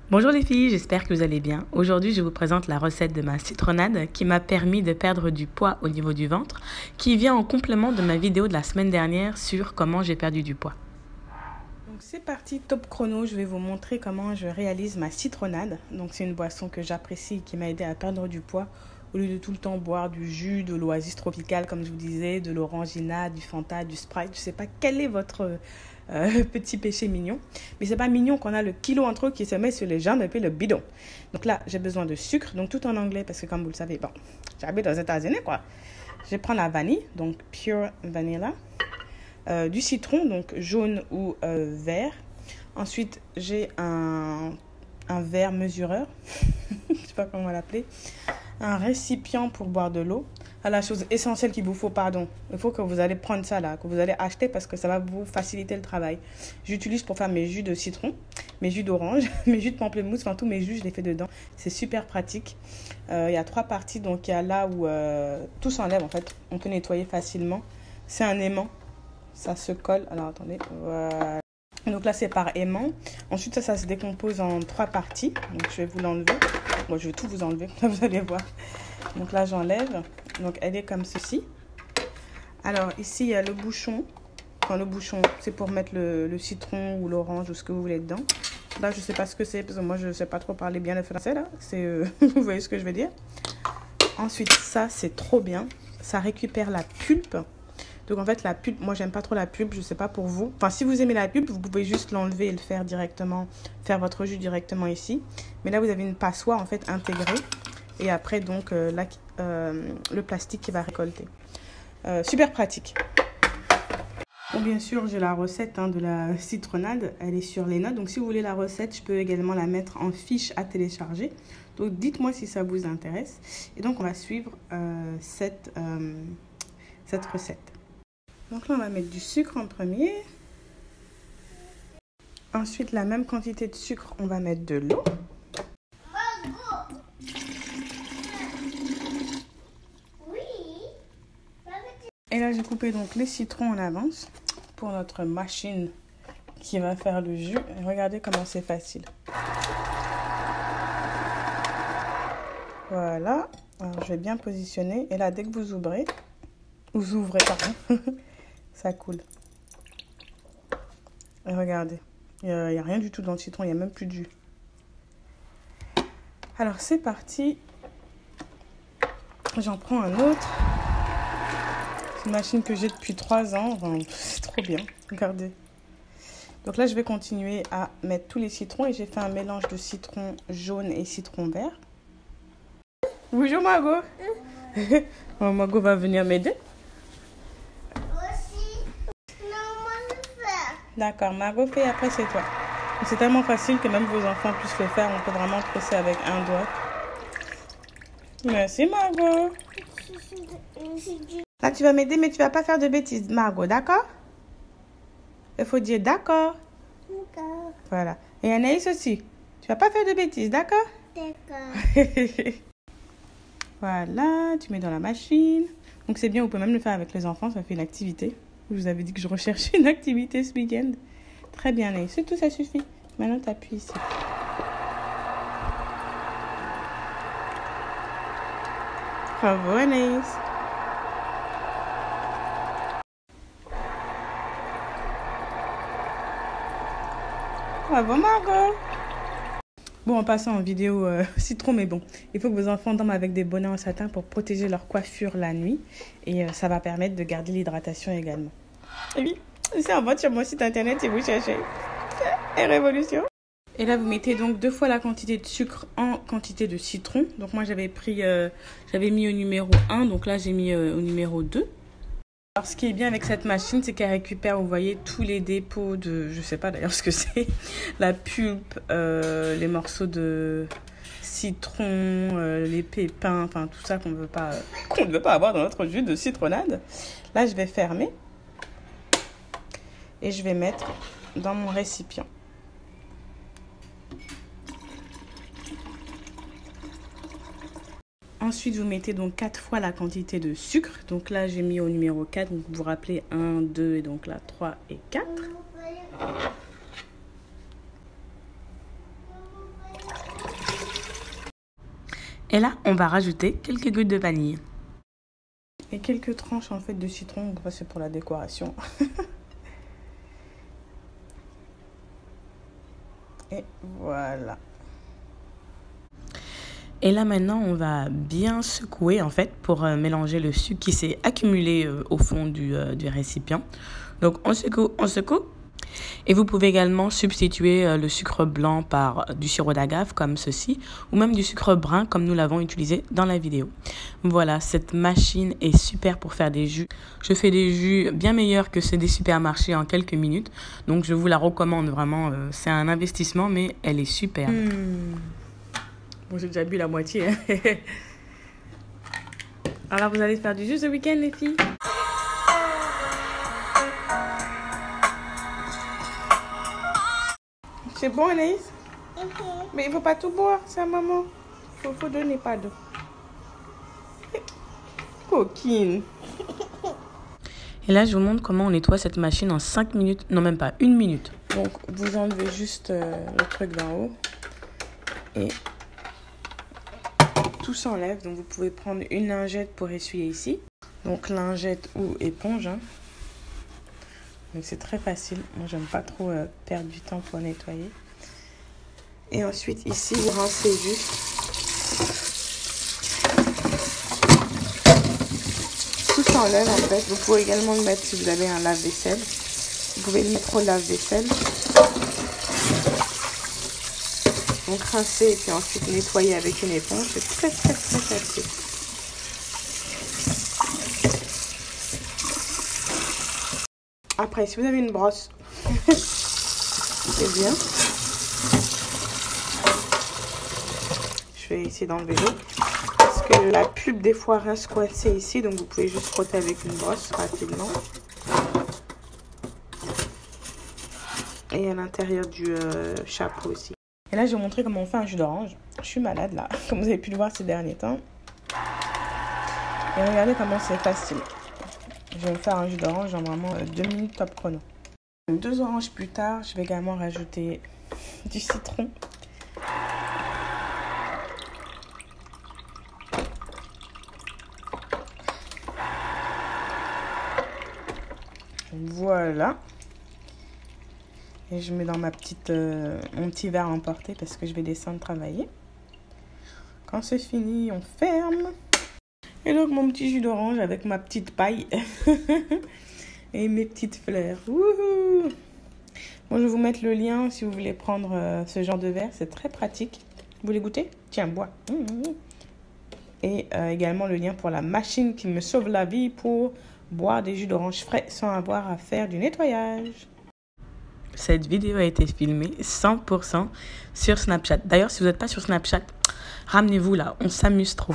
Bonjour les filles, j'espère que vous allez bien. Aujourd'hui, je vous présente la recette de ma citronnade qui m'a permis de perdre du poids au niveau du ventre, qui vient en complément de ma vidéo de la semaine dernière sur comment j'ai perdu du poids. Donc c'est parti, top chrono, je vais vous montrer comment je réalise ma citronnade. Donc c'est une boisson que j'apprécie et qui m'a aidé à perdre du poids au lieu de tout le temps boire du jus, de l'oasis tropicale comme je vous disais, de l'orangina, du Fanta, du Sprite. Je sais pas quel est votre petit péché mignon, mais c'est pas mignon qu'on a le kilo en trop qui se met sur les jambes et puis le bidon. Donc là j'ai besoin de sucre, donc tout en anglais parce que comme vous le savez, bon, j'habite aux États-Unis quoi. Je prends la vanille, donc pure vanilla, du citron, donc jaune ou vert. Ensuite j'ai un verre mesureur, je sais pas comment on va l'appeler, un récipient pour boire de l'eau. La chose essentielle qu'il vous faut, il faut que vous allez prendre ça là, que vous allez acheter parce que ça va vous faciliter le travail. J'utilise pour faire mes jus de citron, mes jus d'orange, mes jus de pamplemousse, enfin tous mes jus je les fais dedans. C'est super pratique. Il y a 3 parties, donc il y a là où tout s'enlève en fait, on peut nettoyer facilement. C'est un aimant, ça se colle, alors attendez, voilà. Donc là c'est par aimant. Ensuite ça se décompose en 3 parties, donc je vais vous l'enlever. Bon, je vais tout vous enlever, là vous allez voir. Donc là j'enlève, donc elle est comme ceci. Alors ici il y a le bouchon, enfin le bouchon c'est pour mettre le citron ou l'orange ou ce que vous voulez dedans. Là je sais pas ce que c'est parce que moi je sais pas trop parler bien le français là, c'est vous voyez ce que je veux dire. Ensuite ça c'est trop bien, ça récupère la pulpe. Donc en fait la pulpe, moi j'aime pas trop la pulpe, je sais pas pour vous. Enfin si vous aimez la pulpe, vous pouvez juste l'enlever et le faire directement, faire votre jus directement ici. Mais là vous avez une passoire en fait intégrée. Et après donc le plastique qui va récolter. Super pratique. Bon, bien sûr j'ai la recette de la citronnade, elle est sur les notes. Donc si vous voulez la recette, je peux également la mettre en fiche à télécharger. Donc dites-moi si ça vous intéresse. Et donc on va suivre cette recette. Donc là on va mettre du sucre en premier. Ensuite la même quantité de sucre, on va mettre de l'eau. Et là j'ai coupé donc les citrons en avance pour notre machine qui va faire le jus. Et regardez comment c'est facile. Voilà, alors je vais bien positionner. Et là dès que vous ouvrez pardon, ça coule. Et regardez, il n'y a rien du tout dans le citron, il n'y a même plus de jus. Alors c'est parti, j'en prends un autre. C'est une machine que j'ai depuis 3 ans, enfin, c'est trop bien, regardez. Donc là je vais continuer à mettre tous les citrons et j'ai fait un mélange de citron jaune et citron vert. Bonjour Margot. Oh, Margot va venir m'aider. D'accord, Margot fait, après c'est toi. C'est tellement facile que même vos enfants puissent le faire. On peut vraiment presser avec un doigt. Merci Margot. Là tu vas m'aider mais tu vas pas faire de bêtises Margot, d'accord? Il faut dire d'accord. D'accord. Voilà. Et Anaïs aussi. Tu vas pas faire de bêtises, d'accord? D'accord. Voilà, tu mets dans la machine. Donc c'est bien, vous pouvez même le faire avec les enfants, ça fait une activité. Je vous avais dit que je recherchais une activité ce week-end. Très bien, Anaïs. C'est tout, ça suffit. Maintenant, tu appuies ici. Bravo, Anaïs. Bravo, Margot. Bon, en passant en vidéo citron, mais bon, il faut que vos enfants dorment avec des bonnets en satin pour protéger leur coiffure la nuit. Et ça va permettre de garder l'hydratation également. Et oui, c'est en bas sur mon site internet si vous cherchez. Et Révolution. Et là, vous mettez donc 2 fois la quantité de sucre en quantité de citron. Donc moi, j'avais mis au numéro 1, donc là, j'ai mis au numéro 2. Alors, ce qui est bien avec cette machine, c'est qu'elle récupère, vous voyez, tous les dépôts de, je sais pas d'ailleurs ce que c'est, la pulpe, les morceaux de citron, les pépins, enfin tout ça qu'on ne veut pas avoir dans notre jus de citronnade. Là, je vais fermer et je vais mettre dans mon récipient. Ensuite, vous mettez donc 4 fois la quantité de sucre. Donc là, j'ai mis au numéro 4. Donc vous vous rappelez 1, 2 et donc là 3 et 4. Et là, on va rajouter quelques gouttes de vanille. Et quelques tranches en fait de citron, c'est pour la décoration. Et voilà. Et là maintenant, on va bien secouer en fait pour mélanger le sucre qui s'est accumulé au fond du récipient. Donc on secoue, on secoue. Et vous pouvez également substituer le sucre blanc par du sirop d'agave comme ceci, ou même du sucre brun comme nous l'avons utilisé dans la vidéo. Voilà, cette machine est super pour faire des jus. Je fais des jus bien meilleurs que ceux des supermarchés en quelques minutes. Donc je vous la recommande vraiment, c'est un investissement mais elle est super. Bon, j'ai déjà bu la moitié. Alors vous allez faire du jus ce week-end les filles? C'est bon, Anaïs? Mais il ne faut pas tout boire, ça, maman. Il faut donner pas d'eau. Coquine. Et là, je vous montre comment on nettoie cette machine en 5 minutes. Non, même pas, 1 minute. Donc, vous enlevez juste le truc d'en haut. Et tout s'enlève. Donc, vous pouvez prendre une lingette pour essuyer ici. Donc, lingette ou éponge. Hein. Donc c'est très facile. Moi j'aime pas trop perdre du temps pour nettoyer. Et ensuite ici vous rincez juste. Tout s'enlève en fait. Vous pouvez également le mettre si vous avez un lave-vaisselle. Vous pouvez le mettre au lave-vaisselle. Donc rincer et puis ensuite nettoyer avec une éponge. C'est très facile. Après, si vous avez une brosse, c'est bien. Je vais essayer d'enlever l'eau. Parce que la pulpe, des fois, reste coincée ici. Donc, vous pouvez juste frotter avec une brosse rapidement. Et à l'intérieur du chapeau aussi. Et là, je vais vous montrer comment on fait un jus d'orange. Je suis malade, là, comme vous avez pu le voir ces derniers temps. Et regardez comment c'est facile. Je vais me faire un jus d'orange en vraiment 2 minutes top chrono. 2 oranges plus tard, je vais également rajouter du citron. Voilà. Et je mets dans ma petite, mon petit verre emporté parce que je vais descendre travailler. Quand c'est fini, on ferme. Et donc mon petit jus d'orange avec ma petite paille et mes petites fleurs. Wouhou! Bon, je vais vous mettre le lien si vous voulez prendre ce genre de verre. C'est très pratique. Vous voulez goûter? Tiens, bois. Et également le lien pour la machine qui me sauve la vie pour boire des jus d'orange frais sans avoir à faire du nettoyage. Cette vidéo a été filmée 100% sur Snapchat. D'ailleurs, si vous n'êtes pas sur Snapchat, ramenez-vous là, on s'amuse trop.